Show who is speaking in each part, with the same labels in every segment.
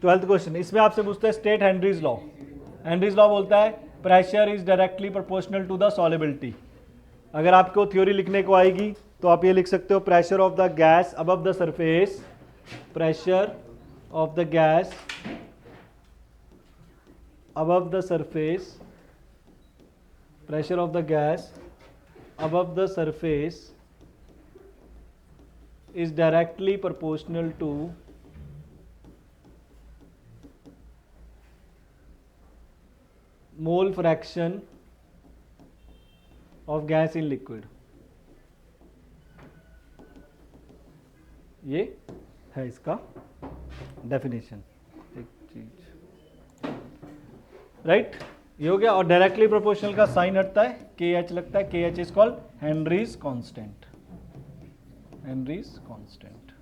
Speaker 1: 12th question, इसमें आपसे पूछता है state Henry's law. Henry's law बोलता है pressure is directly proportional to the solubility. अगर आपको थ्योरी लिखने को आएगी तो आप ये लिख सकते हो pressure of the gas above the surface, pressure of the gas above the surface, pressure of the gas above the surface is directly proportional to mole fraction of gas in liquid। ये है इसका definition, एक चीज, right ये हो गया। और directly proportional का साइन हटता है, के एच लगता है, K H is called Henry's constant, Henry's constant.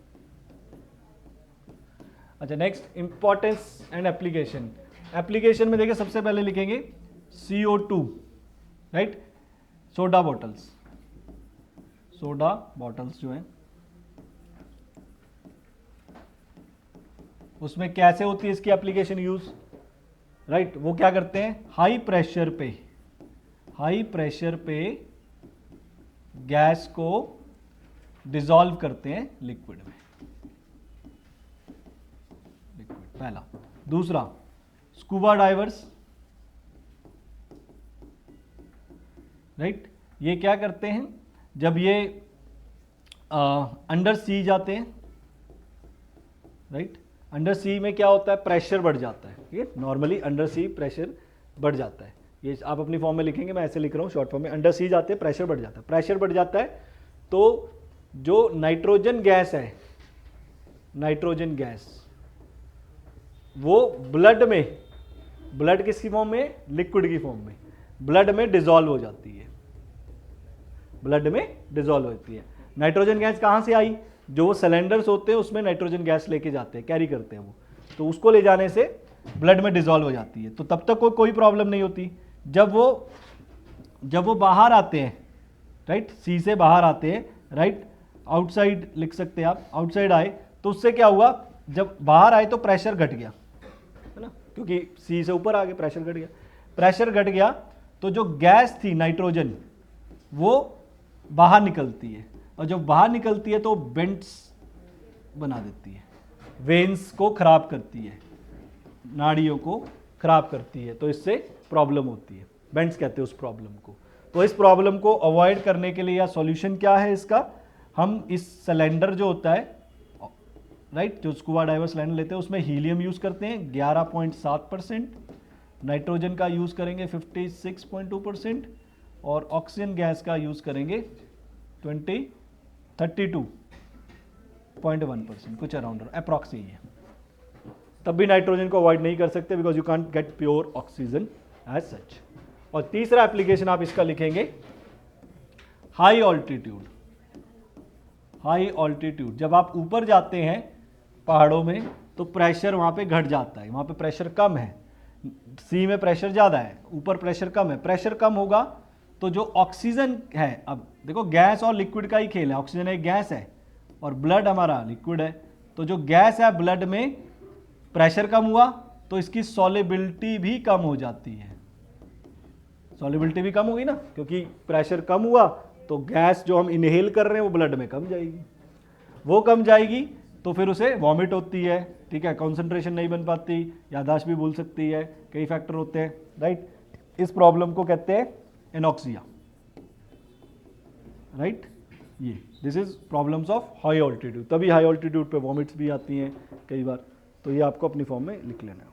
Speaker 1: अच्छा next importance and application. Application में देखिए सबसे पहले लिखेंगे CO2, right, soda bottles, soda bottles जो है उसमें कैसे होती है इसकी एप्लीकेशन यूज, राइट वो क्या करते हैं, हाई प्रेशर पे गैस को डिसॉल्व करते हैं लिक्विड में, लिक्विड पहला। दूसरा स्कूबा डाइवर्स, राइट ये क्या करते हैं, जब ये अंडर सी जाते हैं, राइट अंडर सी में क्या होता है, प्रेशर बढ़ जाता है, ठीक है, नॉर्मली अंडर सी प्रेशर बढ़ जाता है, ये आप अपनी फॉर्म में लिखेंगे, मैं ऐसे लिख रहा हूँ शॉर्ट फॉर्म में, अंडर सी जाते हैं प्रेशर बढ़ जाता है, प्रेशर बढ़ जाता है तो जो नाइट्रोजन गैस है, नाइट्रोजन गैस वो ब्लड में, ब्लड किसकी फॉर्म में, लिक्विड की फॉर्म में, ब्लड में डिसॉल्व हो जाती है, ब्लड में डिसॉल्व होती है। नाइट्रोजन गैस कहाँ से आई, जो वो सिलेंडर्स होते हैं उसमें नाइट्रोजन गैस लेके जाते हैं, कैरी करते हैं वो, तो उसको ले जाने से ब्लड में डिसॉल्व हो जाती है, तो तब तक कोई प्रॉब्लम नहीं होती। जब वो बाहर आते हैं, राइट सी से बाहर आते हैं, राइट आउटसाइड लिख सकते हैं आप, आउटसाइड आए तो उससे क्या हुआ, जब बाहर आए तो प्रेशर घट गया, है ना, क्योंकि सी से ऊपर आ गए, प्रेशर घट गया, प्रेशर घट गया तो जो गैस थी नाइट्रोजन वो बाहर निकलती है, और जब बाहर निकलती है तो बेंट्स बना देती है, वेन्स को खराब करती है, नाड़ियों को खराब करती है, तो इससे प्रॉब्लम होती है, बेंट्स कहते हैं उस प्रॉब्लम को। तो इस प्रॉब्लम को अवॉइड करने के लिए या सॉल्यूशन क्या है इसका, हम इस सिलेंडर जो होता है, राइट जो स्कूबा डाइवर सिलेंडर लेते हैं उसमें हीलियम यूज करते हैं 11.7%, नाइट्रोजन का यूज करेंगे 56.2% और ऑक्सीजन गैस का यूज करेंगे 32.1%, कुछ अराउंड अप्रॉक्सी है। तब भी नाइट्रोजन को अवॉइड नहीं कर सकते because you can't get pure oxygen as such. और तीसरा एप्लीकेशन आप इसका लिखेंगे हाई ऑल्टीट्यूड, हाई ऑल्टीट्यूड जब आप ऊपर जाते हैं पहाड़ों में तो प्रेशर वहां पे घट जाता है, वहां पे प्रेशर कम है, सी में प्रेशर ज़्यादा है, ऊपर प्रेशर कम है, प्रेशर कम होगा तो जो ऑक्सीजन है, अब देखो गैस और लिक्विड का ही खेल है, ऑक्सीजन एक गैस है और ब्लड हमारा लिक्विड है, तो जो गैस है ब्लड में प्रेशर कम हुआ तो इसकी सॉल्युबिलिटी भी कम हो जाती है, सॉल्युबिलिटी भी कम होगी ना, क्योंकि प्रेशर कम हुआ तो गैस जो हम इनहेल कर रहे हैं वो ब्लड में कम जाएगी, वो कम जाएगी तो फिर उसे वॉमिट होती है, ठीक है, कॉन्सेंट्रेशन नहीं बन पाती, याददाश्त भी भूल सकती है, कई फैक्टर होते हैं, राइट। इस प्रॉब्लम को कहते हैं एनॉक्सिया, राइट। ये this is problems of high altitude, तभी हाई ऑल्टीट्यूड पे वॉमिट्स भी आती हैं कई बार, तो ये आपको अपनी फॉर्म में लिख लेना है।